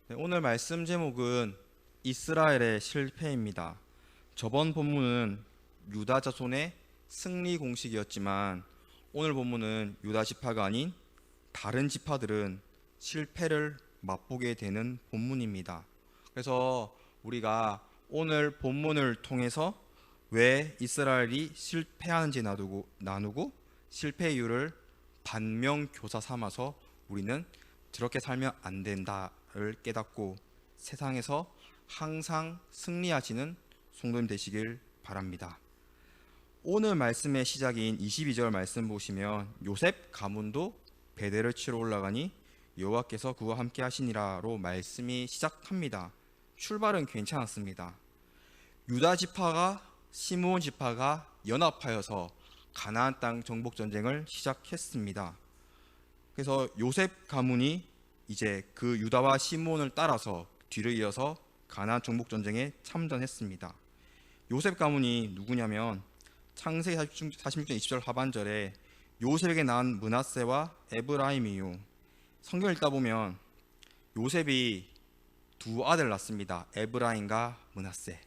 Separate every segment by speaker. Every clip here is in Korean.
Speaker 1: 네, 오늘 말씀 제목은 이스라엘의 실패입니다. 저번 본문은 유다 자손의 승리 공식이었지만 오늘 본문은 유다 지파가 아닌 다른 지파들은 실패를 맛보게 되는 본문입니다. 그래서 우리가 오늘 본문을 통해서 왜 이스라엘이 실패하는지 나누고 실패 이유를 반면교사 삼아서 우리는 저렇게 살면 안 된다를 깨닫고 세상에서 항상 승리하시는 성도님 되시길 바랍니다. 오늘 말씀의 시작인 22절 말씀 보시면 요셉 가문도 베델을 치러 올라가니 여호와께서 그와 함께 하시니라로 말씀이 시작합니다. 출발은 괜찮았습니다. 유다 지파가 시므온 지파가 연합하여서 가나안 땅 정복 전쟁을 시작했습니다. 그래서 요셉 가문이 이제 그 유다와 시므온을 따라서 뒤를 이어서 가나안 정복 전쟁에 참전했습니다. 요셉 가문이 누구냐면 창세기 46장 20절 하반절에 요셉에게 낳은 므낫세와 에브라임이요. 성경 읽다 보면 요셉이 두 아들 낳습니다. 에브라임과 므낫세.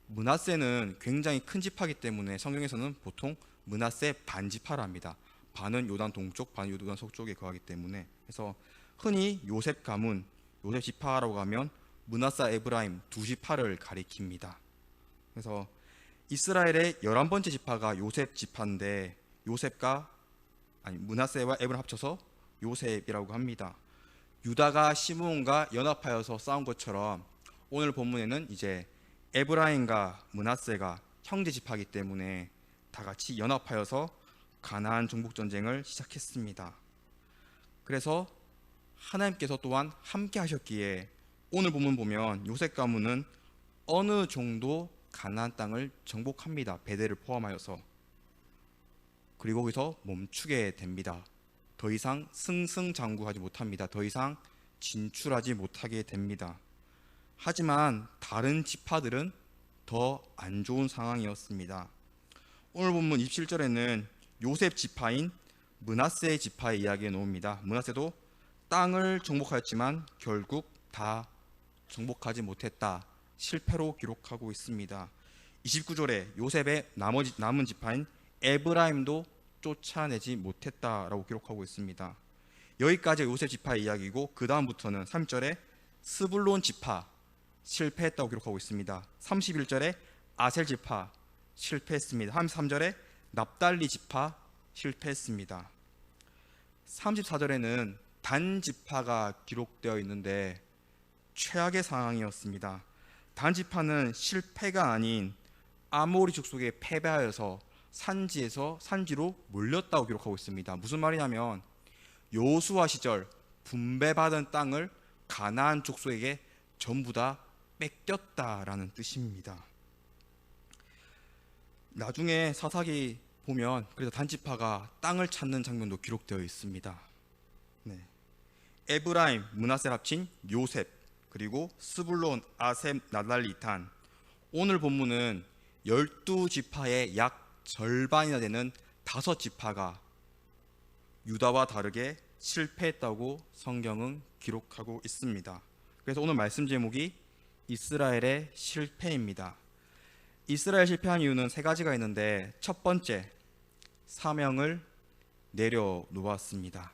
Speaker 1: 므낫세는 굉장히 큰 지파이기 때문에 성경에서는 보통 므낫세 반지파라 합니다. 반은 요단 동쪽, 반은 요단 서쪽에 거하기 때문에. 그래서 흔히 요셉 가문, 요셉 지파라고 하면 므낫세, 에브라임 두 지파를 가리킵니다. 그래서 이스라엘의 11번째 지파가 요셉 지파인데 므낫세와 에브라임 합쳐서 요셉이라고 합니다. 유다가 시므온과 연합하여서 싸운 것처럼 오늘 본문에는 이제 에브라임과 므낫세가 형제 지파이기 때문에 다 같이 연합하여서 가나안 정복 전쟁을 시작했습니다. 그래서 하나님께서 또한 함께 하셨기에 오늘 본문 보면 요셉 가문은 어느 정도 가나안 땅을 정복합니다. 베델을 포함하여서. 그리고 거기서 멈추게 됩니다. 더 이상 승승장구하지 못합니다. 더 이상 진출하지 못하게 됩니다. 하지만 다른 지파들은 더 안 좋은 상황이었습니다. 오늘 본문 27절에는 요셉 지파인 므낫세 지파의 이야기가 나옵니다. 므낫세도 땅을 정복하였지만 결국 다 정복하지 못했다. 실패로 기록하고 있습니다. 29절에 요셉의 남은 지파인 에브라임도 쫓아내지 못했다라고 기록하고 있습니다. 여기까지 요셉 지파의 이야기고 그 다음부터는 3절에 스불론 지파 실패했다고 기록하고 있습니다. 31절에 아셀 지파 실패했습니다. 33절에 납달리 지파 실패했습니다. 34절에는 단 지파가 기록되어 있는데 최악의 상황이었습니다. 단 지파는 실패가 아닌 아모리 족속에 패배하여서 산지로 몰렸다고 기록하고 있습니다. 무슨 말이냐면 여호수아 시절 분배받은 땅을 가나안 족속에게 전부 다 뺏겼다라는 뜻입니다. 나중에 사사기 보면 그래서 단지파가 땅을 찾는 장면도 기록되어 있습니다. 네. 에브라임, 므낫세를 합친 요셉, 그리고 스불론, 아셈, 나달리, 단. 오늘 본문은 12지파의 약 절반이나 되는 5지파가 유다와 다르게 실패했다고 성경은 기록하고 있습니다. 그래서 오늘 말씀 제목이 이스라엘의 실패입니다. 이스라엘 실패한 이유는 세 가지가 있는데 첫 번째, 사명을 내려놓았습니다.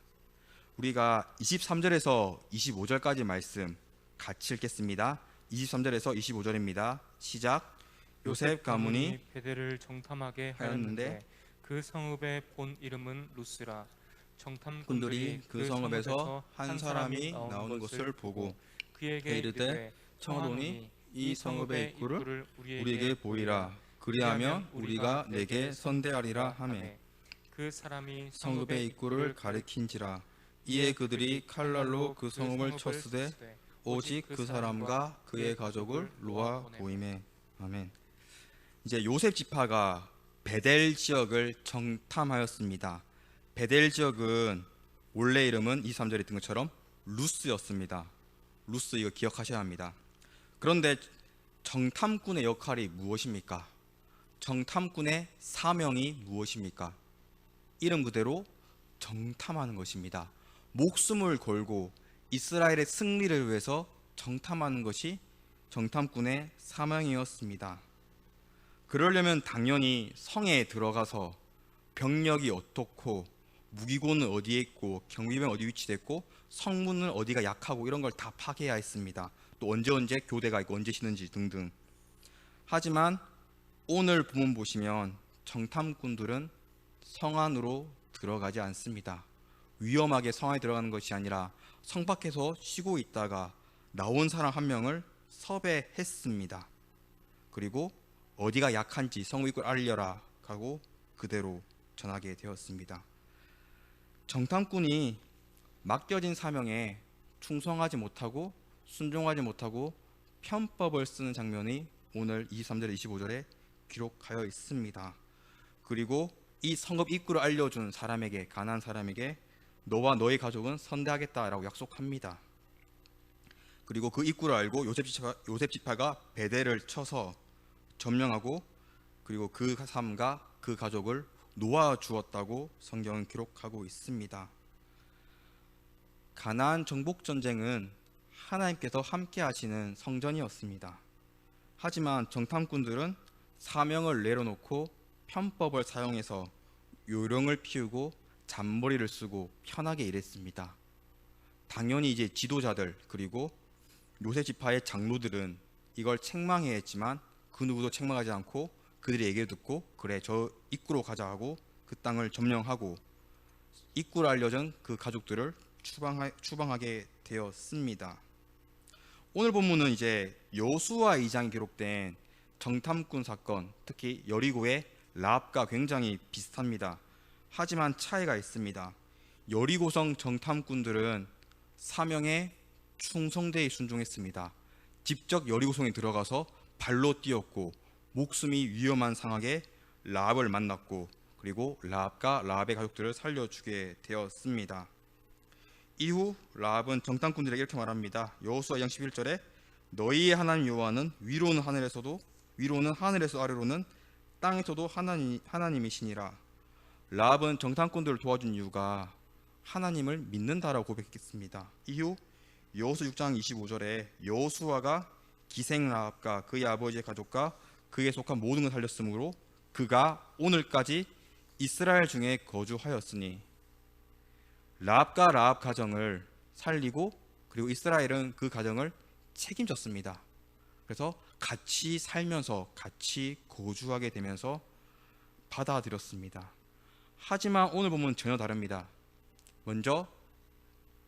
Speaker 1: 우리가 23절에서 25절까지 말씀 같이 읽겠습니다. 23절에서 25절입니다. 시작. 요셉 가문이
Speaker 2: 베델을 정탐하게 하였는데 그 성읍의 본 이름은 루스라. 정탐꾼들이
Speaker 1: 그 성읍에서 한 사람이 나오는 것을 보고
Speaker 2: 그에게 이르되
Speaker 1: 청하노니 이 성읍의 입구를 우리에게 보이라. 그리하면 우리가 내게 선대하리라 하매
Speaker 2: 그 사람이
Speaker 1: 성읍의 입구를 가리킨지라. 이에 그들이 칼날로 그 성읍을 쳤으되 오직 그 사람과 그의 가족을 놓아 보이매. 아멘. 이제 요셉 지파가 베델 지역을 정탐하였습니다. 베델 지역은 원래 이름은 23절에 있던 것처럼 루스였습니다. 루스 이거 기억하셔야 합니다. 그런데 정탐꾼의 역할이 무엇입니까? 정탐꾼의 사명이 무엇입니까? 이름 그대로 정탐하는 것입니다. 목숨을 걸고 이스라엘의 승리를 위해서 정탐하는 것이 정탐꾼의 사명이었습니다. 그러려면 당연히 성에 들어가서 병력이 어떻고 무기고는 어디에 있고 경비병 어디 위치됐고 성문은 어디가 약하고 이런 걸 다 파악해야 했습니다. 또 언제 교대가 있고 언제 쉬는지 등등. 하지만 오늘 본문 보시면 정탐꾼들은 성 안으로 들어가지 않습니다. 위험하게 성 안에 들어가는 것이 아니라 성 밖에서 쉬고 있다가 나온 사람 한 명을 섭외했습니다. 그리고 어디가 약한지 성읍 입구를 알려라 하고 그대로 전하게 되었습니다. 정탐꾼이 맡겨진 사명에 충성하지 못하고 순종하지 못하고 편법을 쓰는 장면이 오늘 23절에 25절에 기록하여 있습니다. 그리고 이 성읍 입구를 알려준 사람에게, 가난한 사람에게 너와 너의 가족은 선대하겠다라고 약속합니다. 그리고 그 입구를 알고 요셉 지파가 베델을 쳐서 점령하고 그리고 그 삶과 그 가족을 놓아주었다고 성경은 기록하고 있습니다. 가나안 정복 전쟁은 하나님께서 함께 하시는 성전이었습니다. 하지만 정탐꾼들은 사명을 내려놓고 편법을 사용해서 요령을 피우고 잔머리를 쓰고 편하게 일했습니다. 당연히 이제 지도자들 그리고 요셉 지파의 장로들은 이걸 책망해야 했지만 그 누구도 책망하지 않고 그들의 얘기를 듣고 그래 저 입구로 가자 하고 그 땅을 점령하고 입구를 알려준 그 가족들을 추방하게 되었습니다. 오늘 본문은 이제 여호수아 2장에 기록된 정탐꾼 사건, 특히 여리고의 라합과 굉장히 비슷합니다. 하지만 차이가 있습니다. 여리고성 정탐꾼들은 사명에 충성되이 순종했습니다. 직접 여리고성에 들어가서 발로 뛰었고 목숨이 위험한 상황에 라합을 만났고 그리고 라합과 라합의 가족들을 살려주게 되었습니다. 이후 라합은 정탐꾼들에게 이렇게 말합니다. 여호수아 2장 11절에 너희의 하나님 여호와는 위로는 하늘에서 아래로는 땅에서도 하나님이시니라. 라합은 정탐꾼들을 도와준 이유가 하나님을 믿는다라고 고백했습니다. 이후 여호수 6장 25절에 여호수아가 기생 라합과 그의 아버지의 가족과 그에 속한 모든 걸 살렸으므로 그가 오늘까지 이스라엘 중에 거주하였으니 라합과 라합 가정을 살리고 그리고 이스라엘은 그 가정을 책임졌습니다. 그래서 같이 살면서 같이 거주하게 되면서 받아들였습니다. 하지만 오늘 보면 전혀 다릅니다. 먼저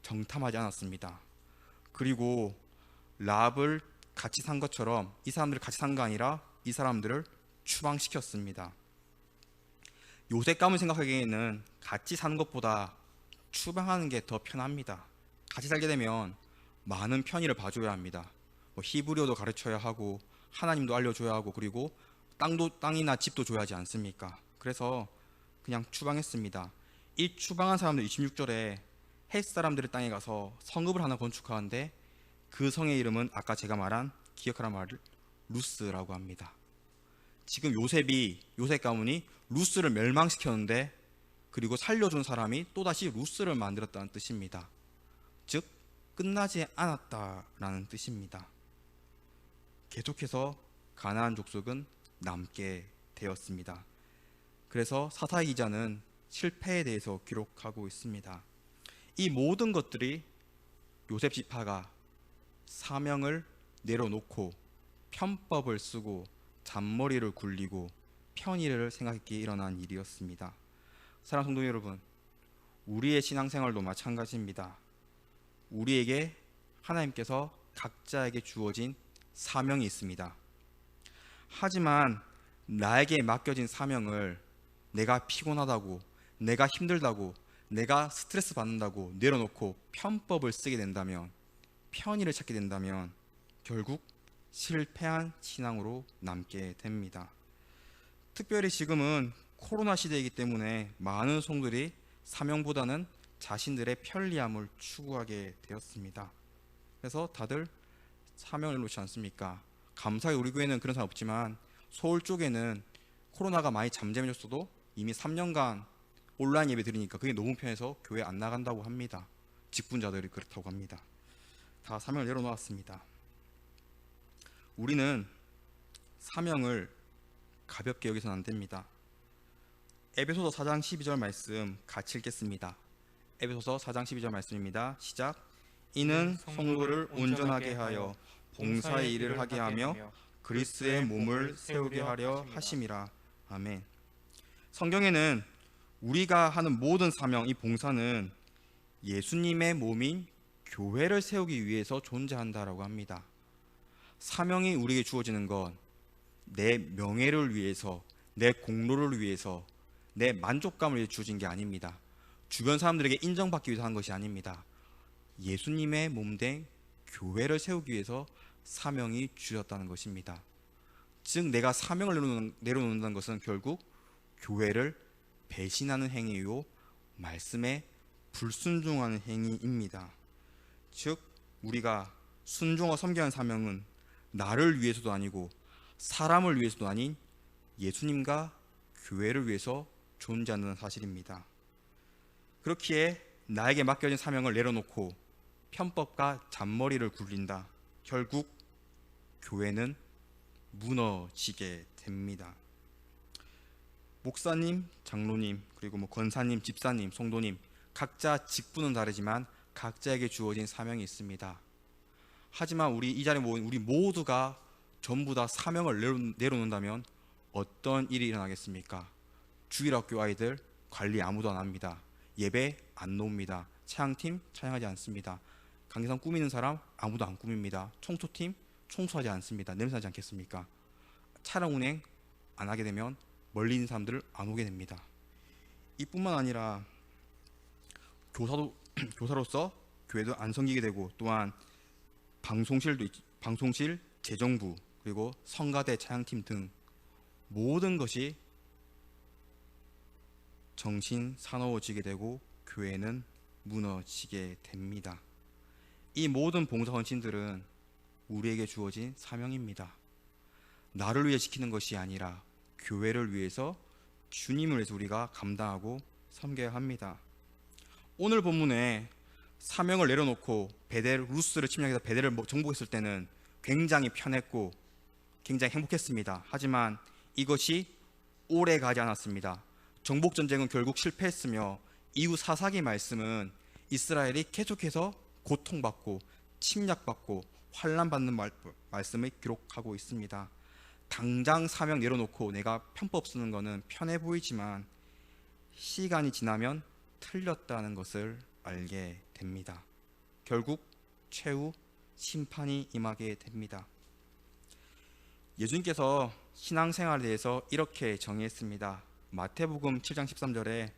Speaker 1: 정탐하지 않았습니다. 그리고 라합을 같이 산 것처럼 이 사람들을 같이 산 게 아니라 이 사람들을 추방시켰습니다. 요셉 가문 생각하기에는 같이 사는 것보다 추방하는 게 더 편합니다. 같이 살게 되면 많은 편의를 봐줘야 합니다. 히브리어도 가르쳐야 하고 하나님도 알려줘야 하고 그리고 땅이나 집도 줘야 하지 않습니까? 그래서 그냥 추방했습니다. 이 추방한 사람들 26절에 헷 사람들의 땅에 가서 성읍을 하나 건축하는데 그 성의 이름은 아까 제가 말한 기억하라 말을 루스라고 합니다. 지금 요셉 가문이 루스를 멸망시켰는데 그리고 살려준 사람이 또다시 루스를 만들었다는 뜻입니다. 즉 끝나지 않았다라는 뜻입니다. 계속해서 가나안 족속은 남게 되었습니다. 그래서 사사기 기자는 실패에 대해서 기록하고 있습니다. 이 모든 것들이 요셉 지파가 사명을 내려놓고 편법을 쓰고 잔머리를 굴리고 편의를 생각했기에 일어난 일이었습니다. 사랑하는 성도 여러분, 우리의 신앙생활도 마찬가지입니다. 우리에게 하나님께서 각자에게 주어진 사명이 있습니다. 하지만 나에게 맡겨진 사명을 내가 피곤하다고, 내가 힘들다고, 내가 스트레스 받는다고 내려놓고 편법을 쓰게 된다면, 편의를 찾게 된다면 결국 실패한 신앙으로 남게 됩니다. 특별히 지금은 코로나 시대이기 때문에 많은 성도들이 사명보다는 자신들의 편리함을 추구하게 되었습니다. 그래서 다들 사명을 놓지 않습니까? 감사히 우리 교회는 그런 사람 없지만 서울 쪽에는 코로나가 많이 잠잠해졌어도 이미 3년간 온라인 예배 드리니까 그게 너무 편해서 교회 안 나간다고 합니다. 직분자들이 그렇다고 합니다. 다 사명을 내려놓았습니다. 우리는 사명을 가볍게 여기서는 안 됩니다. 에베소서 4장 12절 말씀 같이 읽겠습니다. 에베소서 4장 12절 말씀입니다. 시작. 이는 성도를 온전하게 하여 봉사의 일을 하게 하며 그리스도의 몸을 세우게 하려 하심이라. 아멘. 성경에는 우리가 하는 모든 사명, 이 봉사는 예수님의 몸인 교회를 세우기 위해서 존재한다라고 합니다. 사명이 우리에게 주어지는 건 내 명예를 위해서, 내 공로를 위해서, 내 만족감을 위해 주어진 게 아닙니다. 주변 사람들에게 인정받기 위해서 하는 것이 아닙니다. 예수님의 몸된 교회를 세우기 위해서 사명이 주어졌다는 것입니다. 즉 내가 사명을 내려놓는다는 것은 결국 교회를 배신하는 행위요 말씀에 불순종하는 행위입니다. 즉 우리가 순종과 섬기는 사명은 나를 위해서도 아니고 사람을 위해서도 아닌 예수님과 교회를 위해서 존재하는 사실입니다. 그렇기에 나에게 맡겨진 사명을 내려놓고 편법과 잔머리를 굴린다. 결국 교회는 무너지게 됩니다. 목사님, 장로님, 그리고 권사님, 집사님, 성도님 각자 직분은 다르지만 각자에게 주어진 사명이 있습니다. 하지만 우리 이 자리에 모인 우리 모두가 전부 다 사명을 내려놓는다면 어떤 일이 일어나겠습니까? 주일학교 아이들 관리 아무도 안 합니다. 예배 안 놓습니다. 찬양팀 찬양하지 않습니다. 강제상 꾸미는 사람 아무도 안 꾸밉니다. 청소팀 청소하지 않습니다. 냄새나지 않겠습니까? 차량 운행 안 하게 되면 멀리 있는 사람들을 안 오게 됩니다. 이뿐만 아니라 교사로서 교회도 안 섬기게 되고, 또한 방송실, 재정부, 그리고 성가대, 찬양팀 등 모든 것이 정신 사나워지게 되고 교회는 무너지게 됩니다. 이 모든 봉사 헌신들은 우리에게 주어진 사명입니다. 나를 위해 지키는 것이 아니라 교회를 위해서, 주님을 위해서 우리가 감당하고 섬겨야 합니다. 오늘 본문에 사명을 내려놓고 루스를 침략해서 베델을 정복했을 때는 굉장히 편했고 굉장히 행복했습니다. 하지만 이것이 오래 가지 않았습니다. 정복전쟁은 결국 실패했으며 이후 사사기 말씀은 이스라엘이 계속해서 고통받고 침략받고 환난받는 말씀을 기록하고 있습니다. 당장 사명 내려놓고 내가 편법 쓰는 것은 편해 보이지만 시간이 지나면 틀렸다는 것을 알게 됩니다. 결국 최후 심판이 임하게 됩니다. 예수님께서 신앙생활에 대해서 이렇게 정의했습니다. 마태복음 7장 13절에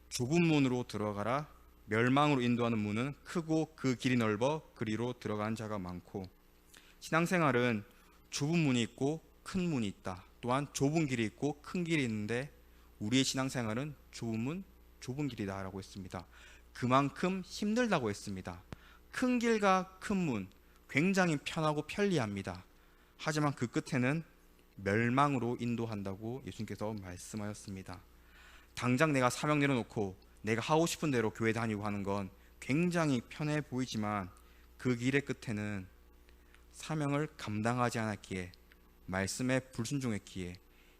Speaker 1: 좁은 문으로 들어가라. 멸망으로 인도하는 문은 크고 그 길이 넓어 그리로 들어가는 자가 많고. 신앙생활은 좁은 문이 있고 큰 문이 있다. 또한 좁은 길이 있고 큰 길이 있는데 우리의 신앙생활은 좁은 문, 좁은 길이다라고 했습니다. 그만큼 힘들다고 했습니다. 큰 길과 큰 문, 굉장히 편하고 편리합니다. 하지만 그 끝에는 멸망으로 인도한다고 예수님께서 말씀하셨습니다. 당장 내가 사명 내려놓고 내가 하고 싶은 대로 교회 다니고 하는 건 굉장히 편해 보이지만 그 길의 끝에는 사명을 감당하지 않았기에, 말씀에 불순종했기에,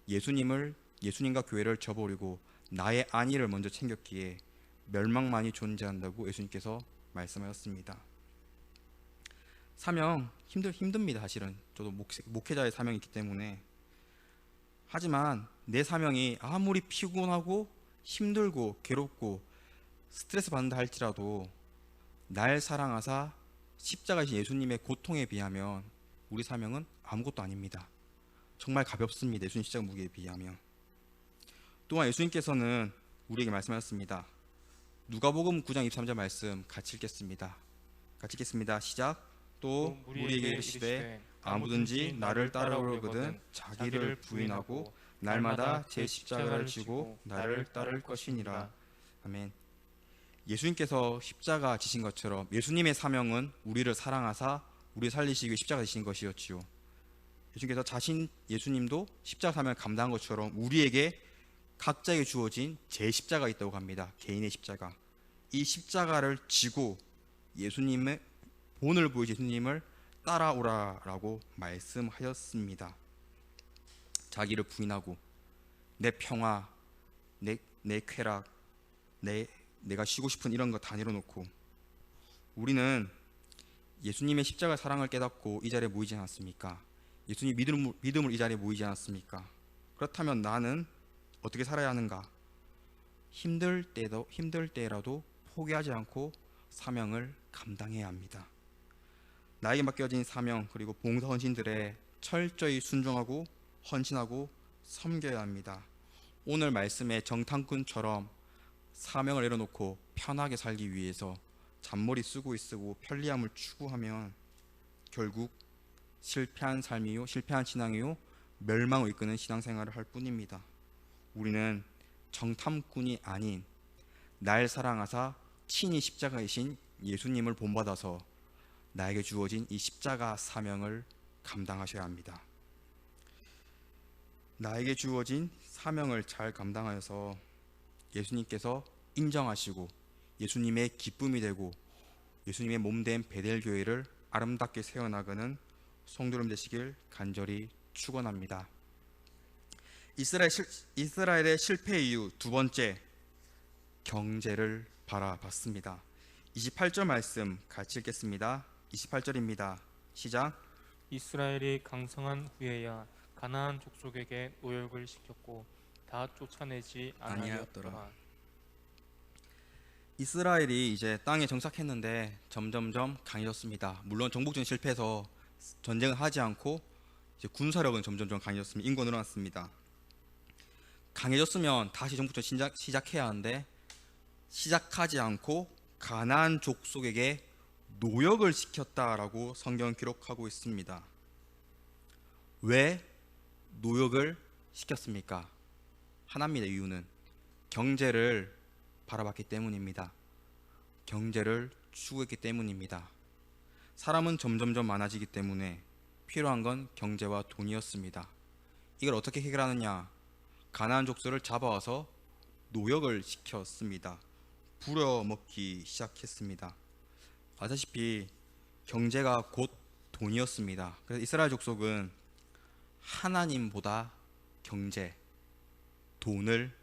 Speaker 1: 예수님과 교회를 저버리고 나의 안위를 먼저 챙겼기에 멸망만이 존재한다고 예수님께서 말씀하셨습니다. 사명 힘듭니다. 사실은 저도 목회자의 사명이 있기 때문에. 하지만 내 사명이 아무리 피곤하고 힘들고 괴롭고 스트레스 받는다 할지라도 날 사랑하사 십자가이신 예수님의 고통에 비하면 우리 사명은 아무것도 아닙니다. 정말 가볍습니다. 예수님 십자가 무게에 비하면. 또한 예수님께서는 우리에게 말씀하셨습니다. 누가복음 9장 23절 말씀 같이 읽겠습니다. 시작. 또 우리에게 이르시되 아무든지 나를 따라오려거든 자기를 부인하고 날마다 제 십자가를 지고 나를 따를 것이니라. 아멘. 예수님께서 십자가 지신 것처럼 예수님의 사명은 우리를 사랑하사 우리 살리시기 위해 십자가 지신 것이었지요. 예수님께서 예수님도 십자가 사명을 감당한 것처럼 우리에게 각자에게 주어진 제 십자가 있다고 합니다. 개인의 십자가. 이 십자가를 지고 예수님의 본을 보이신 예수님을 따라오라라고 말씀하셨습니다. 자기를 부인하고 내 평화, 내 쾌락, 내가 쉬고 싶은 이런 거 다 내려놓고 우리는 예수님의 십자가 사랑을 깨닫고 이 자리에 모이지 않았습니까? 예수님 믿음을 이 자리에 모이지 않았습니까? 그렇다면 나는 어떻게 살아야 하는가? 힘들 때라도 포기하지 않고 사명을 감당해야 합니다. 나에게 맡겨진 사명 그리고 봉사 헌신들에 철저히 순종하고 헌신하고 섬겨야 합니다. 오늘 말씀의 정탐꾼처럼 사명을 내려놓고 편하게 살기 위해서 잔머리 쓰고 있고 편리함을 추구하면 결국 실패한 삶이요, 실패한 신앙이요, 멸망을 이끄는 신앙생활을 할 뿐입니다. 우리는 정탐꾼이 아닌 날 사랑하사 친히 십자가이신 예수님을 본받아서 나에게 주어진 이 십자가 사명을 감당하셔야 합니다. 나에게 주어진 사명을 잘 감당하여서 예수님께서 인정하시고 예수님의 기쁨이 되고 예수님의 몸된 베델교회를 아름답게 세워나가는 성도님 되시길 간절히 축원합니다. 이스라엘의 실패 이유 두 번째, 경제를 바라봤습니다. 28절 말씀 같이 읽겠습니다. 28절입니다. 시작.
Speaker 2: 이스라엘이 강성한 후에야 가나안 족속에게 노역을 시켰고 다 쫓아내지 아니하였더라.
Speaker 1: 이스라엘이 이제 땅에 정착했는데 점점점 강해졌습니다. 물론 정복전 실패해서 전쟁을 하지 않고 이제 군사력은 점점점 강해졌습니다. 인구가 늘어났습니다. 강해졌으면 다시 정복전 시작해야 하는데 시작하지 않고 가나안 족속에게 노역을 시켰다라고 성경은 기록하고 있습니다. 왜 노역을 시켰습니까? 하나입니다. 이유는 경제를 바라봤기 때문입니다. 경제를 추구했기 때문입니다. 사람은 점점점 많아지기 때문에 필요한 건 경제와 돈이었습니다. 이걸 어떻게 해결하느냐? 가나안 족속을 잡아와서 노역을 시켰습니다. 부려먹기 시작했습니다. 아시다시피 경제가 곧 돈이었습니다. 그래서 이스라엘 족속은 하나님보다 경제, 돈을,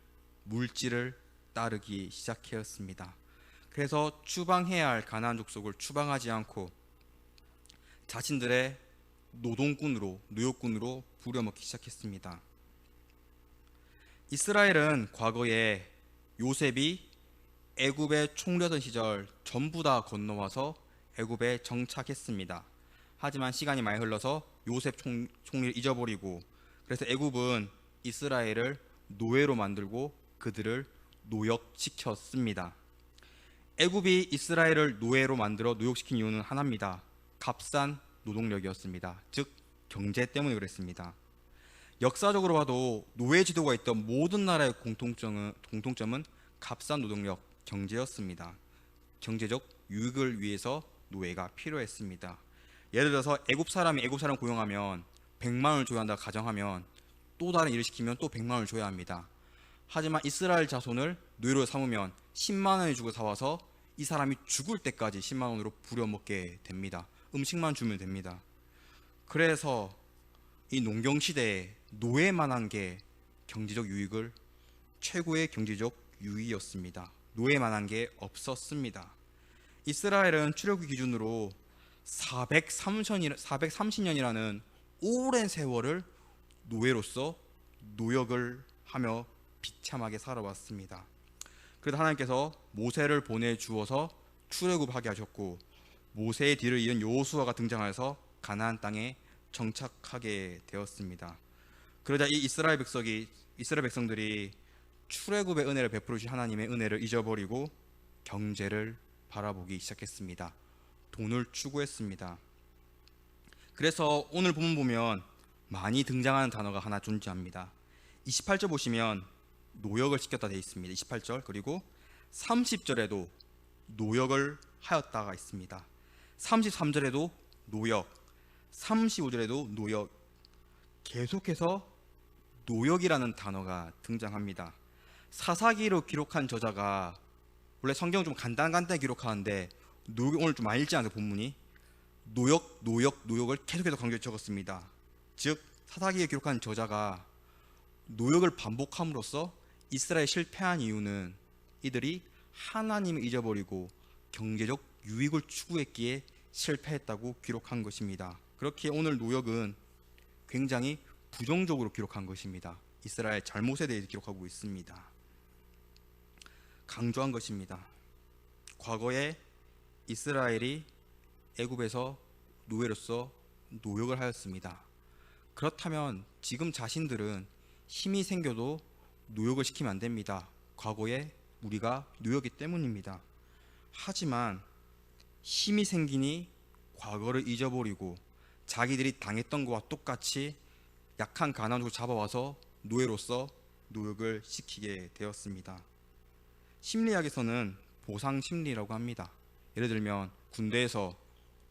Speaker 1: 물질을 따르기 시작하였습니다. 그래서 추방해야 할 가나안 족속을 추방하지 않고 자신들의 노역꾼으로 부려먹기 시작했습니다. 이스라엘은 과거에 요셉이 애굽의 총리였던 시절 전부 다 건너와서 애굽에 정착했습니다. 하지만 시간이 많이 흘러서 요셉 총리를 잊어버리고 그래서 애굽은 이스라엘을 노예로 만들고 그들을 노역시켰습니다. 애굽이 이스라엘을 노예로 만들어 노역시킨 이유는 하나입니다. 값싼 노동력이었습니다. 즉 경제 때문에 그랬습니다. 역사적으로 봐도 노예 지도가 있던 모든 나라의 공통점은 값싼 노동력, 경제였습니다. 경제적 유익을 위해서 노예가 필요했습니다. 예를 들어서 애굽 사람을 고용하면 100만 원을 줘야 한다 가정하면 또 다른 일을 시키면 또 100만 원을 줘야 합니다. 하지만 이스라엘 자손을 노예로 삼으면 10만 원을 주고 사와서 이 사람이 죽을 때까지 10만 원으로 부려먹게 됩니다. 음식만 주면 됩니다. 그래서 이 농경시대에 노예만한 게 최고의 경제적 유의였습니다. 노예만한 게 없었습니다. 이스라엘은 출애굽기 기준으로 430년이라는 오랜 세월을 노예로서 노역을 하며 비참하게 살아왔습니다. 그래서 하나님께서 모세를 보내주어서 출애굽하게 하셨고 모세의 뒤를 이은 여호수아가 등장하여서 가나안 땅에 정착하게 되었습니다. 그러자 이 이스라엘 백성들이 출애굽의 은혜를 베풀어 주신 하나님의 은혜를 잊어버리고 경제를 바라보기 시작했습니다. 돈을 추구했습니다. 그래서 오늘 본문 보면 많이 등장하는 단어가 하나 존재합니다. 28절 보시면 노역을 시켰다 되어 있습니다. 28절 그리고 30절에도 노역을 하였다가 있습니다. 33절에도 노역, 35절에도 노역, 계속해서 노역이라는 단어가 등장합니다. 사사기로 기록한 저자가 원래 성경은 좀 간단하게 기록하는데 노역이 오늘 좀 많이 읽지 않아서 본문이 노역을 계속해서 강조해 적었습니다. 즉 사사기에 기록한 저자가 노역을 반복함으로써 이스라엘 실패한 이유는 이들이 하나님을 잊어버리고 경제적 유익을 추구했기에 실패했다고 기록한 것입니다. 그렇게 오늘 노역은 굉장히 부정적으로 기록한 것입니다. 이스라엘 잘못에 대해서 기록하고 있습니다. 강조한 것입니다. 과거에 이스라엘이 애굽에서 노예로서 노역을 하였습니다. 그렇다면 지금 자신들은 힘이 생겨도 노역을 시키면 안 됩니다. 과거에 우리가 노역이기 때문입니다. 하지만 힘이 생기니 과거를 잊어버리고 자기들이 당했던 것과 똑같이 약한 가나안족을 잡아와서 노예로서 노역을 시키게 되었습니다. 심리학에서는 보상 심리라고 합니다. 예를 들면 군대에서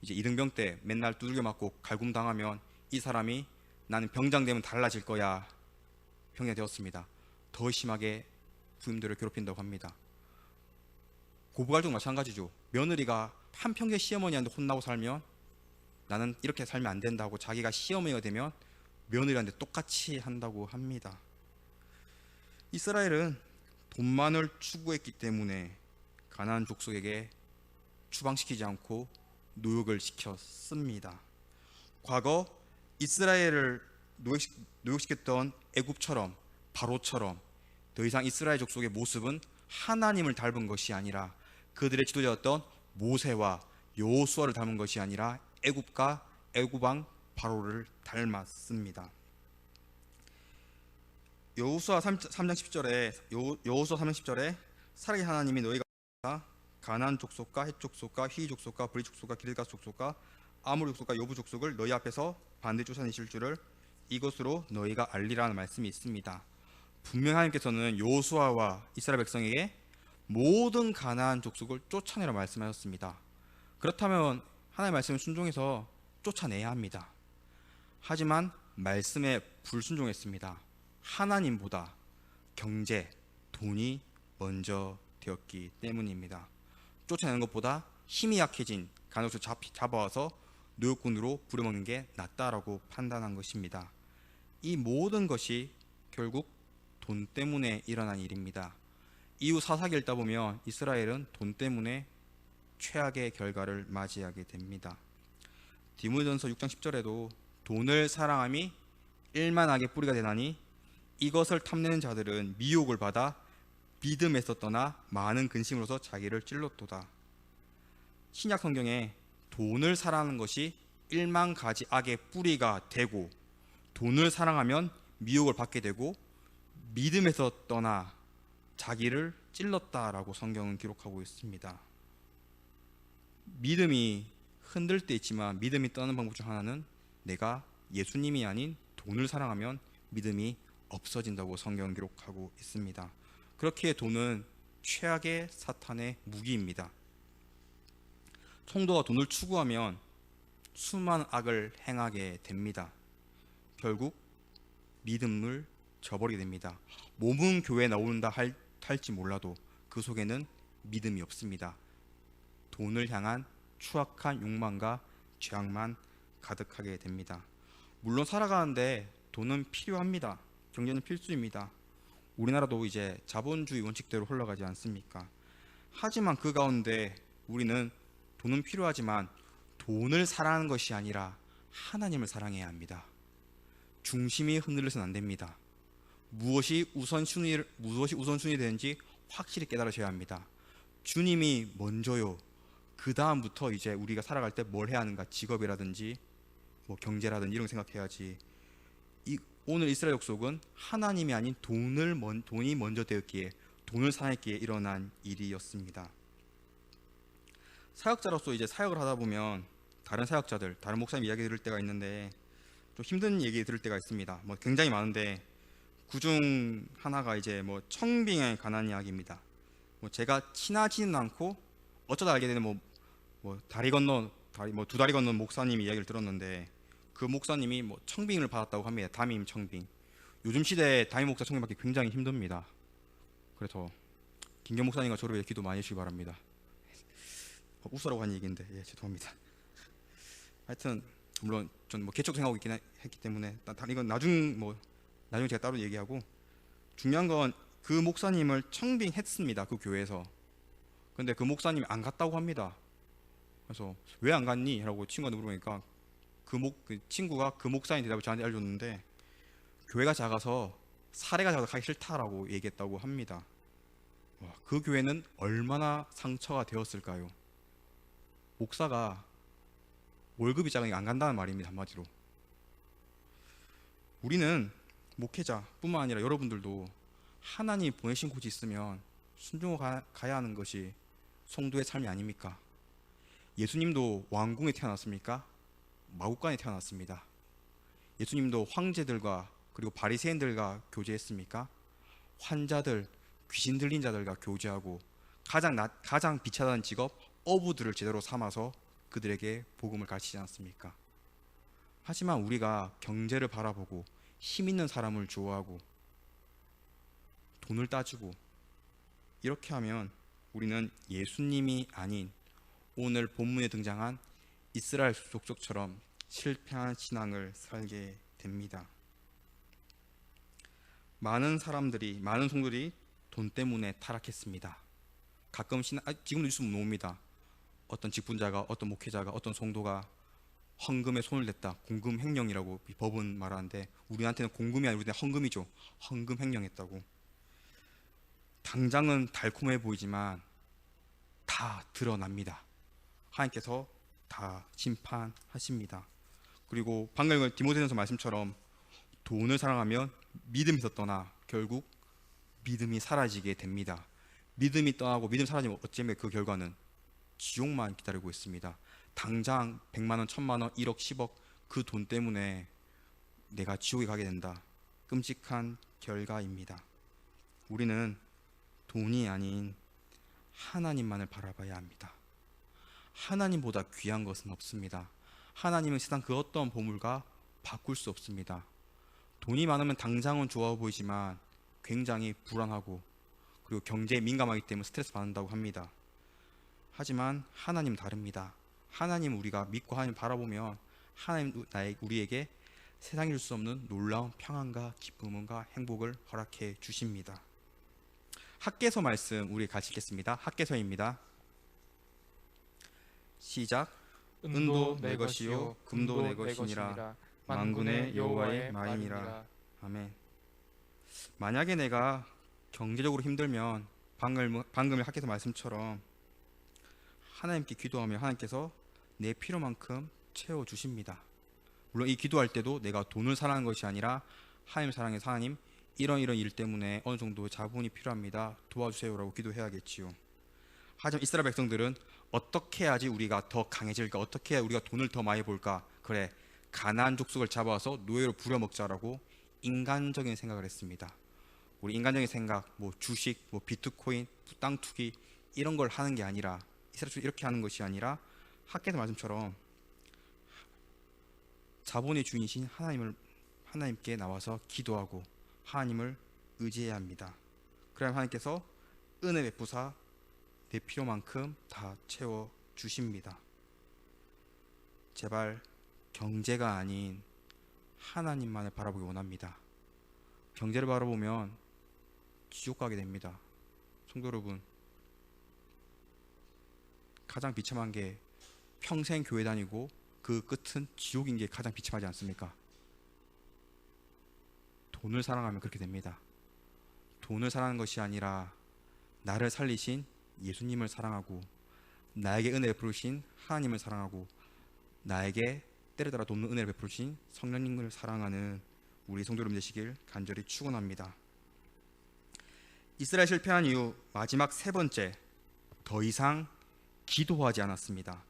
Speaker 1: 이제 이등병 때 맨날 두들겨 맞고 갈굼 당하면 이 사람이 나는 병장 되면 달라질 거야 형이 되었습니다. 더 심하게 부임들을 괴롭힌다고 합니다. 고부갈등 마찬가지죠. 며느리가 한평생 시어머니한테 혼나고 살면 나는 이렇게 살면 안 된다고 자기가 시어머니가 되면 며느리한테 똑같이 한다고 합니다. 이스라엘은 돈만을 추구했기 때문에 가나안 족속에게 추방시키지 않고 노역을 시켰습니다. 과거 이스라엘을 노역시켰던 애굽처럼 바로처럼 더 이상 이스라엘 족속의 모습은 하나님을 닮은 것이 아니라 그들의 지도자였던 모세와 여호수아를 닮은 것이 아니라 애굽 왕 바로를 닮았습니다. 여호수아 3장 10절에 살아계 하나님이 너희가 가나안 족속과 헷 족속과 휘 족속과 브리 족속과 길가 족속과 아모리 족속과 여부 족속을 너희 앞에서 반드시 쫓아내실 줄을 이것으로 너희가 알리라는 말씀이 있습니다. 분명 하나님께서는 여호수아와 이스라엘 백성에게 모든 가나안 족속을 쫓아내라 말씀하셨습니다. 그렇다면 하나님의 말씀에 순종해서 쫓아내야 합니다. 하지만 말씀에 불순종했습니다. 하나님보다 경제, 돈이 먼저 되었기 때문입니다. 쫓아내는 것보다 힘이 약해진 가나안을 잡아와서 노역군으로 부려먹는 게 낫다라고 판단한 것입니다. 이 모든 것이 결국 돈 때문에 일어난 일입니다. 이후 사사기 읽다 보면 이스라엘은 돈 때문에 최악의 결과를 맞이하게 됩니다. 디모데전서 6장 10절에도 돈을 사랑함이 일만하게 뿌리가 되나니 이것을 탐내는 자들은 미혹을 받아 믿음에서 떠나 많은 근심으로서 자기를 찔렀도다. 신약 성경에 돈을 사랑하는 것이 일만 가지 악의 뿌리가 되고 돈을 사랑하면 미혹을 받게 되고 믿음에서 떠나 자기를 찔렀다라고 성경은 기록하고 있습니다. 믿음이 흔들 때 있지만 믿음이 떠나는 방법 중 하나는 내가 예수님이 아닌 돈을 사랑하면 믿음이 없어진다고 성경은 기록하고 있습니다. 그렇기에 돈은 최악의 사탄의 무기입니다. 성도가 돈을 추구하면 수많은 악을 행하게 됩니다. 결국 믿음을 저버리게 됩니다. 몸은 교회에 나온다 할지 몰라도 그 속에는 믿음이 없습니다. 돈을 향한 추악한 욕망과 죄악만 가득하게 됩니다. 물론 살아가는데 돈은 필요합니다. 경제는 필수입니다. 우리나라도 이제 자본주의 원칙대로 흘러가지 않습니까? 하지만 그 가운데 우리는 돈은 필요하지만 돈을 사랑하는 것이 아니라 하나님을 사랑해야 합니다. 중심이 흔들려서는 안 됩니다. 무엇이 우선순위 되는지 확실히 깨달으셔야 합니다. 주님이 먼저요. 그 다음부터 이제 우리가 살아갈 때 뭘 해야 하는가, 직업이라든지 뭐 경제라든지 이런 거 생각해야지. 오늘 이스라엘 족속은 하나님이 아닌 돈이 먼저 되었기에, 돈을 사랑했기에 일어난 일이었습니다. 사역자로서 이제 사역을 하다 보면 다른 사역자들, 다른 목사님 이야기 들을 때가 있는데 좀 힘든 얘기 들을 때가 있습니다. 뭐 굉장히 많은데 그중 하나가 이제 뭐 청빙에 관한 이야기입니다. 뭐 제가 친하지는 않고 어쩌다 알게 되는 뭐 두 다리 건너 목사님이 이야기를 들었는데 그 목사님이 뭐 청빙을 받았다고 합니다. 담임 청빙. 요즘 시대에 담임 목사 청빙 받기 굉장히 힘듭니다. 그래서 김경 목사님과 저를 위해 기도 많이 해주시기 바랍니다. 웃으라고 한 얘기인데 죄송합니다. 하여튼 물론 전 뭐 개척 생각하고 했기 때문에 이건 나중에 제가 따로 얘기하고, 중요한 건 그 목사님을 청빙했습니다. 그 교회에서. 근데 그 목사님이 안 갔다고 합니다. 그래서 왜 안 갔니? 라고 친구한테 물어보니까 그 친구가 그 목사님 대답을 저한테 알려줬는데, 교회가 작아서 사례가 작아서 가기 싫다라고 얘기했다고 합니다. 와, 그 교회는 얼마나 상처가 되었을까요? 목사가 월급이 작으니까 안 간다는 말입니다. 한마디로. 우리는 목회자뿐만 아니라 여러분들도 하나님 보내신 곳이 있으면 순종하고 가야 하는 것이 성도의 삶이 아닙니까? 예수님도 왕궁에 태어났습니까? 마구간에 태어났습니다. 예수님도 황제들과 그리고 바리새인들과 교제했습니까? 환자들, 귀신 들린 자들과 교제하고 가장 비참한 직업 어부들을 제대로 삼아서 그들에게 복음을 가르치지 않았습니까? 하지만 우리가 경제를 바라보고 힘 있는 사람을 좋아하고 돈을 따지고 이렇게 하면 우리는 예수님이 아닌 오늘 본문에 등장한 이스라엘 족속처럼 실패한 신앙을 살게 됩니다. 많은 성도들이 돈 때문에 타락했습니다. 가끔 지금도 뉴스 나옵니다. 어떤 직분자가, 어떤 목회자가, 어떤 성도가 헌금에 손을 댔다. 공금 횡령이라고 법은 말하는데, 우리한테는 공금이 아니라 우리한테는 헌금이죠. 헌금 횡령했다고. 당장은 달콤해 보이지만 다 드러납니다. 하나님께서 다 심판하십니다. 그리고 방금 디모데전서 말씀처럼 돈을 사랑하면 믿음에서 떠나 결국 믿음이 사라지게 됩니다. 믿음이 떠나고 믿음 사라지면 어쩌면 그 결과는 지옥만 기다리고 있습니다. 당장 100만 원, 1000만 원, 1억, 10억 그 돈 때문에 내가 지옥에 가게 된다. 끔찍한 결과입니다. 우리는 돈이 아닌 하나님만을 바라봐야 합니다. 하나님보다 귀한 것은 없습니다. 하나님은 세상 그 어떤 보물과 바꿀 수 없습니다. 돈이 많으면 당장은 좋아 보이지만 굉장히 불안하고 그리고 경제에 민감하기 때문에 스트레스 받는다고 합니다. 하지만 하나님 다릅니다. 하나님 우리가 믿고 하나님 바라보면 하나님 우리에게 세상이 줄 수 없는 놀라운 평안과 기쁨과 행복을 허락해 주십니다. 학개서 말씀 우리 같이 읽겠습니다. 학개서입니다. 시작. 은도 내 것이요 금도 내 것이니라 만군의 여호와의 말이니라. 아멘. 만약에 내가 경제적으로 힘들면 방금의 학개서 말씀처럼 하나님께 기도하면 하나님께서 내 필요만큼 채워주십니다. 물론 이 기도할 때도 내가 돈을 사랑하는 것이 아니라 하나님 사랑해서 하나님 이런 일 때문에 어느 정도 자본이 필요합니다. 도와주세요라고 기도해야겠지요. 하지만 이스라엘 백성들은 어떻게 해야지 우리가 더 강해질까? 어떻게 해야 우리가 돈을 더 많이 벌까? 그래, 가나안 족속을 잡아서 노예로 부려먹자라고 인간적인 생각을 했습니다. 우리 인간적인 생각, 주식, 비트코인, 땅 투기 이런 걸 하는 게 아니라 이스라엘이 이렇게 하는 것이 아니라 학개서 말씀처럼 자본의 주인이신 하나님께 나와서 기도하고 하나님을 의지해야 합니다. 그러면 하나님께서 은혜 베푸사 내 필요만큼 다 채워 주십니다. 제발 경제가 아닌 하나님만을 바라보기 원합니다. 경제를 바라보면 지옥 가게 됩니다. 성도 여러분, 가장 비참한 게 평생 교회 다니고 그 끝은 지옥인 게 가장 비참하지 않습니까? 돈을 사랑하면 그렇게 됩니다. 돈을 사랑하는 것이 아니라 나를 살리신 예수님을 사랑하고 나에게 은혜를 베푸신 하나님을 사랑하고 나에게 때를 따라 돕는 은혜를 베푸신 성령님을 사랑하는 우리 성도 여러분 되시길 간절히 축원합니다. 이스라엘 실패한 이후 마지막 세 번째, 더 이상 기도하지 않았습니다.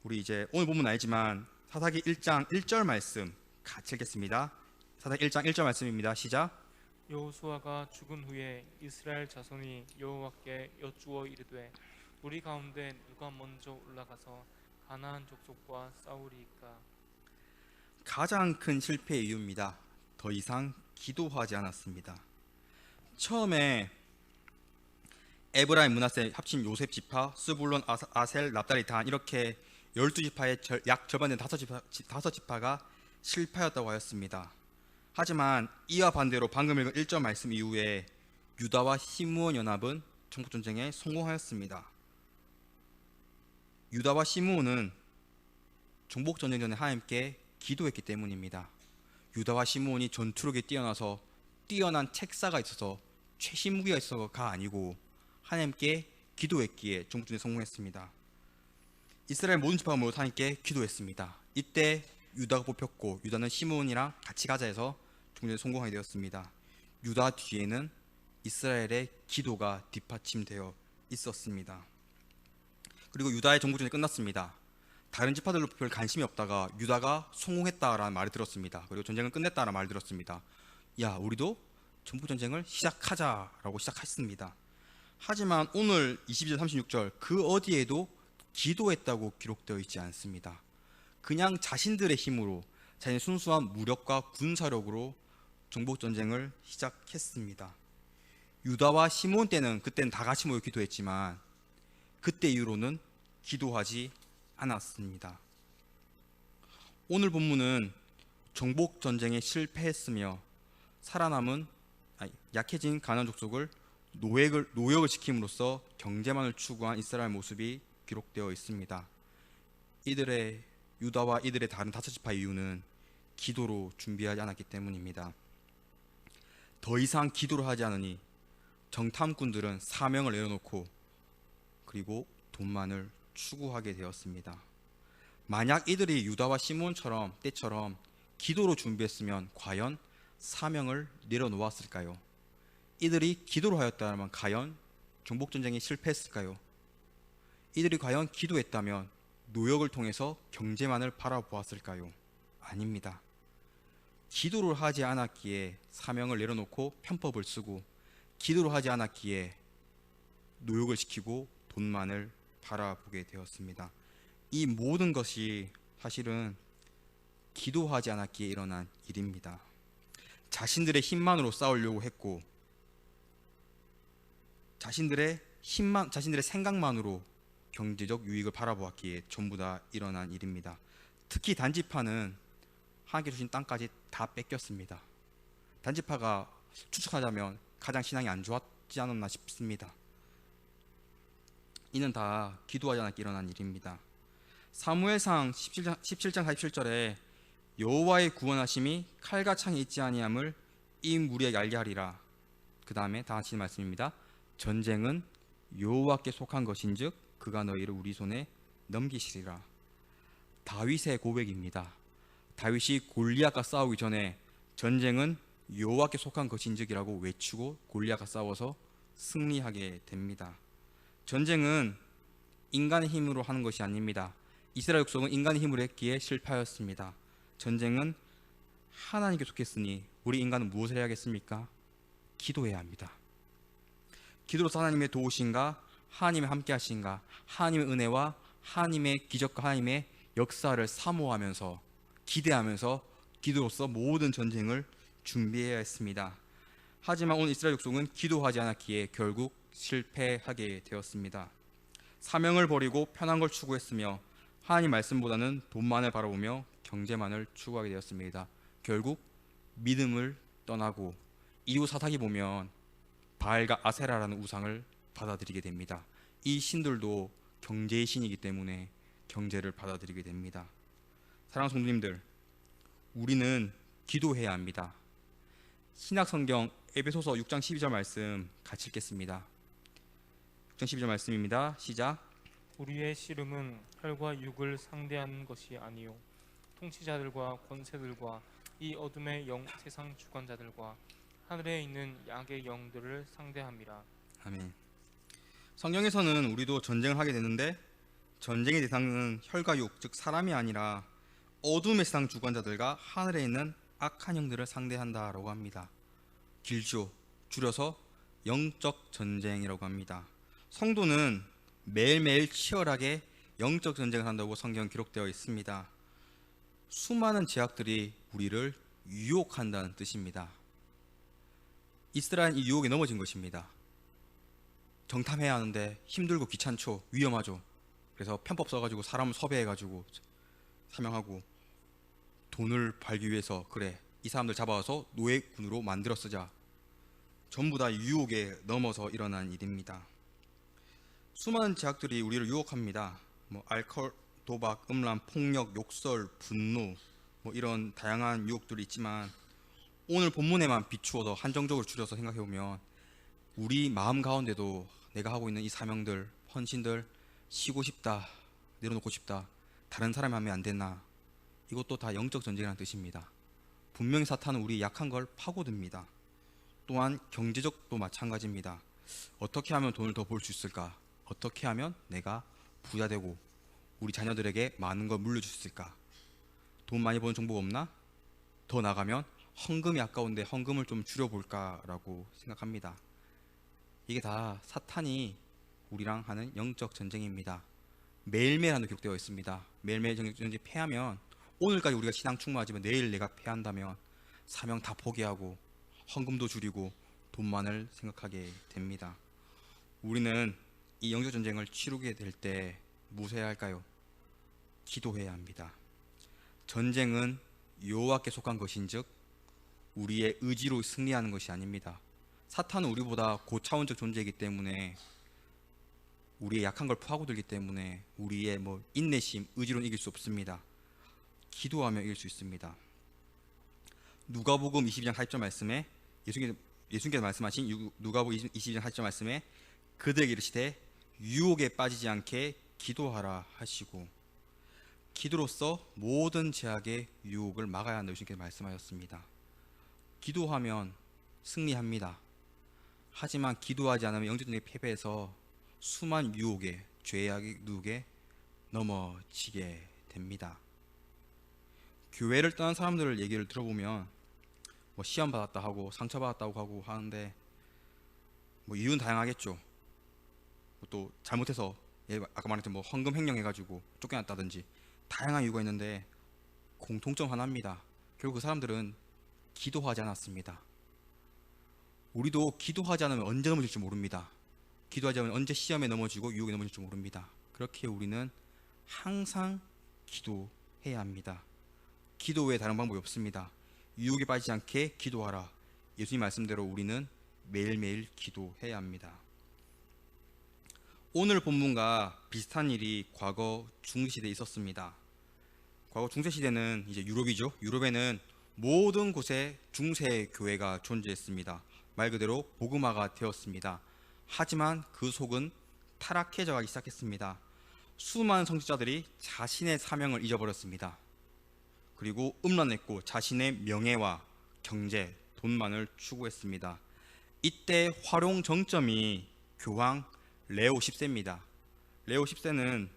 Speaker 1: 우리 이제 오늘 본문 알지만 사사기 1장 1절 말씀 같이 읽겠습니다. 사사기 1장 1절 말씀입니다. 시작.
Speaker 2: 여호수아가 죽은 후에 이스라엘 자손이 여호와께 여쭈어 이르되 우리 가운데 누가 먼저 올라가서 가나안 족속과 싸우리이까.
Speaker 1: 가장 큰 실패의 이유입니다. 더 이상 기도하지 않았습니다. 처음에 에브라임, 므낫세 합친 요셉 지파, 스불론, 아셀, 납달리, 단 이렇게 12지파의 약 절반 되는 5지파가 실패하였다고 하였습니다. 하지만 이와 반대로 방금 읽은 1절 말씀 이후에 유다와 시므온 연합은 정복전쟁에 성공하였습니다. 유다와 시므온은 정복전쟁 전에 하나님께 기도했기 때문입니다. 유다와 시므온이 전투력이 뛰어나서 뛰어난 책사가 있어서 최신 무기가 있어서가 아니고 하나님께 기도했기에 정복전쟁에 성공했습니다. 이스라엘 모든 지파가 모여 하나님께 기도했습니다. 이때 유다가 뽑혔고 유다는 시므온이랑 같이 가자 해서 정복전쟁에 성공하게 되었습니다. 유다 뒤에는 이스라엘의 기도가 뒷받침되어 있었습니다. 그리고 유다의 정복전쟁이 끝났습니다. 다른 지파들로 별 관심이 없다가 유다가 성공했다라는 말을 들었습니다. 그리고 전쟁을 끝냈다라는 말을 들었습니다. 야, 우리도 정복전쟁을 시작하자라고 시작했습니다. 하지만 오늘 22절 36절 그 어디에도 기도했다고 기록되어 있지 않습니다. 그냥 자신들의 힘으로 자신의 순수한 무력과 군사력으로 정복전쟁을 시작했습니다. 유다와 시므온 그때는 다 같이 모여 기도했지만 그때 이후로는 기도하지 않았습니다. 오늘 본문은 정복전쟁에 실패했으며 살아남은 약해진 가나안 족속을 노역을 시킴으로써 경제만을 추구한 이스라엘 모습이 기록되어 있습니다. 이들의 유다와 이들의 다른 5지파의 이유는 기도로 준비하지 않았기 때문입니다. 더 이상 기도를 하지 않으니 정탐꾼들은 사명을 내려놓고 그리고 돈만을 추구하게 되었습니다. 만약 이들이 유다와 시므온처럼 때처럼 기도로 준비했으면 과연 사명을 내려놓았을까요? 이들이 기도로 하였다면 과연 정복전쟁에 실패했을까요? 이들이 과연 기도했다면 노역을 통해서 경제만을 바라보았을까요? 아닙니다. 기도를 하지 않았기에 사명을 내려놓고 편법을 쓰고 기도를 하지 않았기에 노역을 시키고 돈만을 바라보게 되었습니다. 이 모든 것이 사실은 기도하지 않았기에 일어난 일입니다. 자신들의 힘만으로 싸우려고 했고 자신들의 생각만으로 경제적 유익을 바라보았기에 전부 다 일어난 일입니다. 특히 단지파는 하나님께 주신 땅까지 다 뺏겼습니다. 단지파가 추측하자면 가장 신앙이 안 좋았지 않았나 싶습니다. 이는 다 기도하지 않았기에 일어난 일입니다. 사무엘상 17장 47절에 여호와의 구원하심이 칼과 창이 있지 아니함을 이 무리에게 알게 하리라. 그 다음에 다 같이 말씀입니다. 전쟁은 여호와께 속한 것인즉 그가 너희를 우리 손에 넘기시리라. 다윗의 고백입니다. 다윗이 골리앗과 싸우기 전에 전쟁은 여호와께 속한 것인즉이라고 외치고 골리앗과 싸워서 승리하게 됩니다. 전쟁은 인간의 힘으로 하는 것이 아닙니다. 이스라엘 족속은 인간의 힘으로 했기에 실패하였습니다. 전쟁은 하나님께 속했으니 우리 인간은 무엇을 해야겠습니까? 기도해야 합니다. 기도로서 하나님의 도우심과 하나님의 함께 하신가, 하나님의 은혜와 하나님의 기적과 하나님의 역사를 사모하면서 기대하면서 기도로서 모든 전쟁을 준비해야 했습니다. 하지만 오늘 이스라엘 족속은 기도하지 않았기에 결국 실패하게 되었습니다. 사명을 버리고 편한 걸 추구했으며 하나님 말씀보다는 돈만을 바라보며 경제만을 추구하게 되었습니다. 결국 믿음을 떠나고 이후 사사기 보면 바알과 아세라라는 우상을 받아들이게 됩니다. 이 신들도 경제의 신이기 때문에 경제를 받아들이게 됩니다. 사랑하는 성도님들, 우리는 기도해야 합니다. 신약성경 에베소서 6장 12절 말씀 같이 읽겠습니다. 6장 12절 말씀입니다. 시작.
Speaker 2: 우리의 씨름은 혈과 육을 상대하는 것이 아니요 통치자들과 권세들과 이 어둠의 영 세상 주관자들과 하늘에 있는 약의 영들을 상대함이라.
Speaker 1: 아멘. 성경에서는 우리도 전쟁을 하게 되는데 전쟁의 대상은 혈과 육, 즉 사람이 아니라 어둠의 세상 주관자들과 하늘에 있는 악한 영들을 상대한다라고 합니다. 길죠. 줄여서 영적 전쟁이라고 합니다. 성도는 매일매일 치열하게 영적 전쟁을 한다고 성경 기록되어 있습니다. 수많은 제약들이 우리를 유혹한다는 뜻입니다. 이스라엘은 이 유혹에 넘어진 것입니다. 정탐해야 하는데 힘들고 귀찮죠. 위험하죠. 그래서 편법 써가지고 사람을 섭외해가지고 사명하고 돈을 벌기 위해서 그래 이 사람들 잡아와서 노예군으로 만들어 쓰자. 전부 다 유혹에 넘어서 일어난 일입니다. 수많은 제약들이 우리를 유혹합니다. 뭐 알코올, 도박, 음란, 폭력, 욕설, 분노 뭐 이런 다양한 유혹들이 있지만 오늘 본문에만 비추어서 한정적으로 줄여서 생각해보면 우리 마음 가운데도 내가 하고 있는 이 사명들, 헌신들 쉬고 싶다, 내려놓고 싶다, 다른 사람이 하면 안 되나, 이것도 다 영적 전쟁이라는 뜻입니다. 분명히 사탄은 우리 약한 걸 파고듭니다. 또한 경제적도 마찬가지입니다. 어떻게 하면 돈을 더 벌 수 있을까? 어떻게 하면 내가 부자 되고 우리 자녀들에게 많은 걸 물려줄 수 있을까? 돈 많이 버는 정보가 없나? 더 나가면 헌금이 아까운데 헌금을 좀 줄여볼까라고 생각합니다. 이게 다 사탄이 우리랑 하는 영적 전쟁입니다. 매일매일 하는 기록되어 있습니다. 매일매일 전쟁 패하면 오늘까지 우리가 신앙 충만하지만 내일 내가 패한다면 사명 다 포기하고 헌금도 줄이고 돈만을 생각하게 됩니다. 우리는 이 영적 전쟁을 치르게 될 때 무엇을 해야 할까요? 기도해야 합니다. 전쟁은 여호와께 속한 것인즉 우리의 의지로 승리하는 것이 아닙니다. 사탄은 우리보다 고차원적 존재이기 때문에 우리의 약한 걸 파고들기 때문에 우리의 인내심, 의지로는 이길 수 없습니다. 기도하며 이길 수 있습니다. 누가복음 22장 40절 말씀에 예수님께서 말씀하신 누가복음 22장 40절 말씀에 그들에게 이르시되 유혹에 빠지지 않게 기도하라 하시고 기도로서 모든 죄악의 유혹을 막아야 한다고 예수님께서 말씀하셨습니다. 기도하면 승리합니다. 하지만 기도하지 않으면 영적인 패배해서 수많은 유혹에 죄악의 누룩에 넘어지게 됩니다. 교회를 떠난 사람들 얘기를 들어보면 시험 받았다 하고 상처 받았다고 하고 하는데 이유는 다양하겠죠. 또 잘못해서 아까 말했던 헌금 횡령해가지고 쫓겨났다든지 다양한 이유가 있는데 공통점 하나입니다. 결국 그 사람들은 기도하지 않았습니다. 우리도 기도하지 않으면 언제 넘어질지 모릅니다. 기도하지 않으면 언제 시험에 넘어지고 유혹에 넘어질지 모릅니다. 그렇게 우리는 항상 기도해야 합니다. 기도 외에 다른 방법이 없습니다. 유혹에 빠지지 않게 기도하라. 예수님 말씀대로 우리는 매일매일 기도해야 합니다. 오늘 본문과 비슷한 일이 과거 중세시대에 있었습니다. 과거 중세시대는 이제 유럽이죠. 유럽에는 모든 곳에 중세 교회가 존재했습니다. 말 그대로 복음화가 되었습니다. 하지만 그 속은 타락해져 가기 시작했습니다. 수많은 성직자들이 자신의 사명을 잊어버렸습니다. 그리고 음란했고 자신의 명예와 경제, 돈만을 추구했습니다. 이때 활용 정점이 교황 레오 10세입니다. 레오 10세는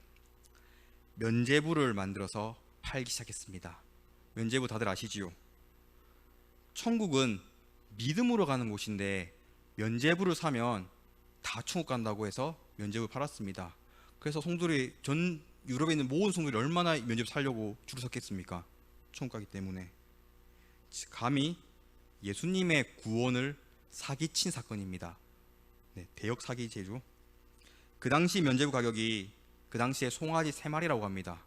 Speaker 1: 면죄부를 만들어서 팔기 시작했습니다. 면죄부 다들 아시지요? 천국은 믿음으로 가는 곳인데 면죄부를 사면 다 천국 간다고 해서 면죄부 팔았습니다. 그래서 성도들이 전 유럽에 있는 모든 성도들이 얼마나 면죄부 살려고 줄을 섰겠습니까? 천국 가기 때문에. 감히 예수님의 구원을 사기친 사건입니다. 대역 사기죄죠. 그 당시 면죄부 가격이 그 당시에 송아지 3마리라고 합니다.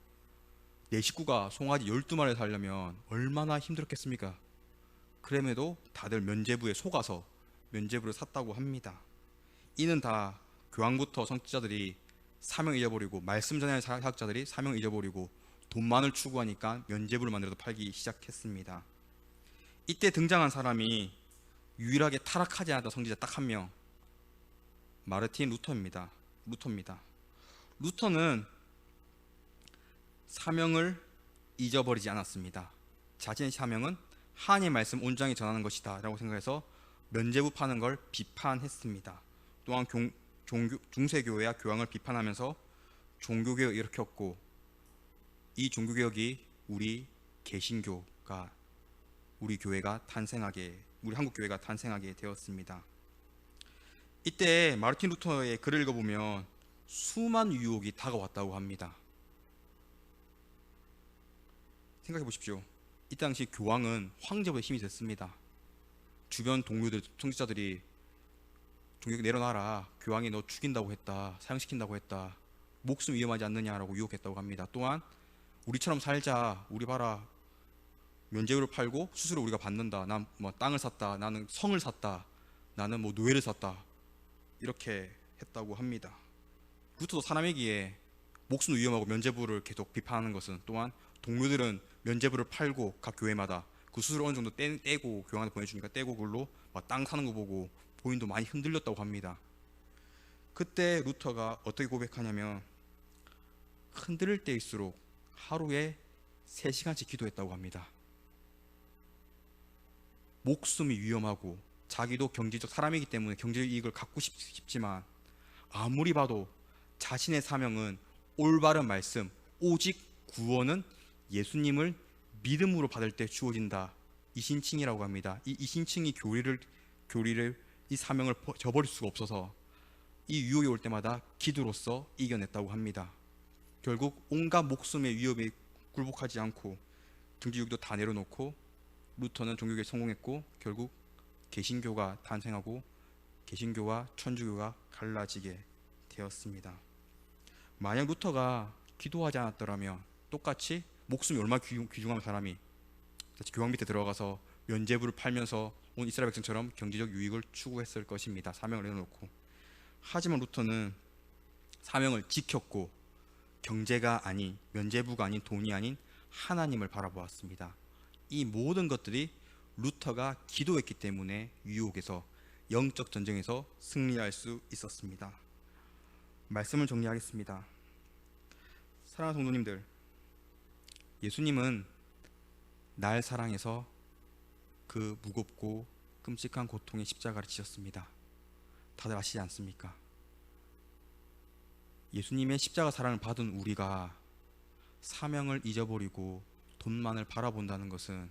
Speaker 1: 내 식구가 송아지 12마리를 살려면 얼마나 힘들었겠습니까? 그럼에도 다들 면죄부에 속아서 면죄부를 샀다고 합니다. 이는 다 교황부터 성직자들이 사명을 잊어버리고 말씀 전하는 사역자들이 사명을 잊어버리고 돈만을 추구하니까 면죄부를 만들어서 팔기 시작했습니다. 이때 등장한 사람이 유일하게 타락하지 않았던 성직자 딱 한 명, 마르틴 루터입니다. 루터는 사명을 잊어버리지 않았습니다. 자신의 사명은 하나님의 말씀 온전히 전하는 것이다 라고 생각해서 면죄부 파는 걸 비판했습니다. 또한 중세교회와 교황을 비판하면서 종교개혁을 일으켰고 이 종교개혁이 우리 개신교가 우리 한국 교회가 탄생하게 되었습니다. 이때 마르틴 루터의 글을 읽어보면 수많은 유혹이 다가왔다고 합니다. 생각해 보십시오. 이 당시 교황은 황제보다 힘이 됐습니다. 주변 동료들, 성직자들이 종교개혁 내려놔라. 교황이 너 죽인다고 했다. 사형시킨다고 했다. 목숨 위험하지 않느냐라고 유혹했다고 합니다. 또한 우리처럼 살자. 우리 봐라. 면죄부를 팔고 수수료 우리가 받는다. 난 뭐 땅을 샀다. 나는 성을 샀다. 나는 뭐 노예를 샀다. 이렇게 했다고 합니다. 루터도 사람이기에 목숨 위험하고 면죄부를 계속 비판하는 것은, 또한 동료들은 면죄부를 팔고 각 교회마다 그 수수료 어느 정도 떼고 교황한테 보내주니까 떼고 그걸로 막 땅 사는 거 보고 본인도 많이 흔들렸다고 합니다. 그때 루터가 어떻게 고백하냐면, 흔들릴 때일수록 하루에 3시간씩 기도했다고 합니다. 목숨이 위험하고 자기도 경제적 사람이기 때문에 경제적 이익을 갖고 싶지만 아무리 봐도 자신의 사명은 올바른 말씀, 오직 구원은 예수님을 믿음으로 받을 때 주어진다. 이신칭이라고 합니다. 이 이신칭이 교리를 이 사명을 저버릴 수가 없어서 이 유혹이 올 때마다 기도로서 이겨냈다고 합니다. 결국 온갖 목숨의 위협에 굴복하지 않고 경제유익도 다 내려놓고 루터는 종교개혁에 성공했고, 결국 개신교가 탄생하고 개신교와 천주교가 갈라지게 되었습니다. 만약 루터가 기도하지 않았더라면 똑같이 목숨이 얼마나 귀중한 사람이 교황 밑에 들어가서 면죄부를 팔면서 온 이스라엘 백성처럼 경제적 유익을 추구했을 것입니다. 사명을 내놓고. 하지만 루터는 사명을 지켰고 경제가 아닌, 면죄부가 아닌, 돈이 아닌 하나님을 바라보았습니다. 이 모든 것들이 루터가 기도했기 때문에 유혹에서, 영적 전쟁에서 승리할 수 있었습니다. 말씀을 정리하겠습니다. 사랑하는 성도님들, 예수님은 날 사랑해서 그 무겁고 끔찍한 고통의 십자가를 지셨습니다. 다들 아시지 않습니까? 예수님의 십자가 사랑을 받은 우리가 사명을 잊어버리고 돈만을 바라본다는 것은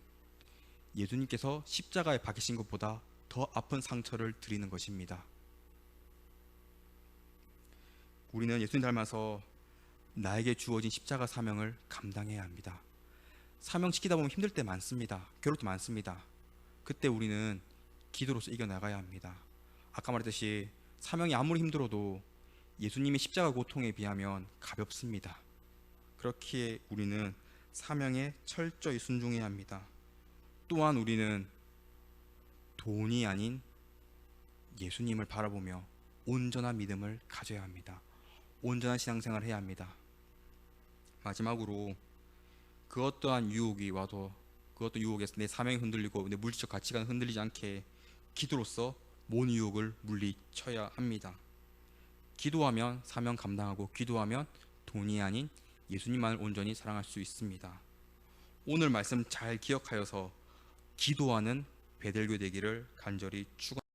Speaker 1: 예수님께서 십자가에 박히신 것보다 더 아픈 상처를 드리는 것입니다. 우리는 예수님 닮아서 나에게 주어진 십자가 사명을 감당해야 합니다. 사명 지키다 보면 힘들 때 많습니다. 괴로울 때 많습니다. 그때 우리는 기도로서 이겨나가야 합니다. 아까 말했듯이 사명이 아무리 힘들어도 예수님의 십자가 고통에 비하면 가볍습니다. 그렇기에 우리는 사명에 철저히 순종해야 합니다. 또한 우리는 돈이 아닌 예수님을 바라보며 온전한 믿음을 가져야 합니다. 온전한 신앙생활을 해야 합니다. 마지막으로, 그 어떠한 유혹이 와도 그 어떤 유혹에서 내 사명이 흔들리고 내 물질적 가치가 흔들리지 않게 기도로서 모든 유혹을 물리쳐야 합니다. 기도하면 사명 감당하고, 기도하면 돈이 아닌 예수님만을 온전히 사랑할 수 있습니다. 오늘 말씀 잘 기억하여서 기도하는 베델교 되기를 간절히 축원합니다.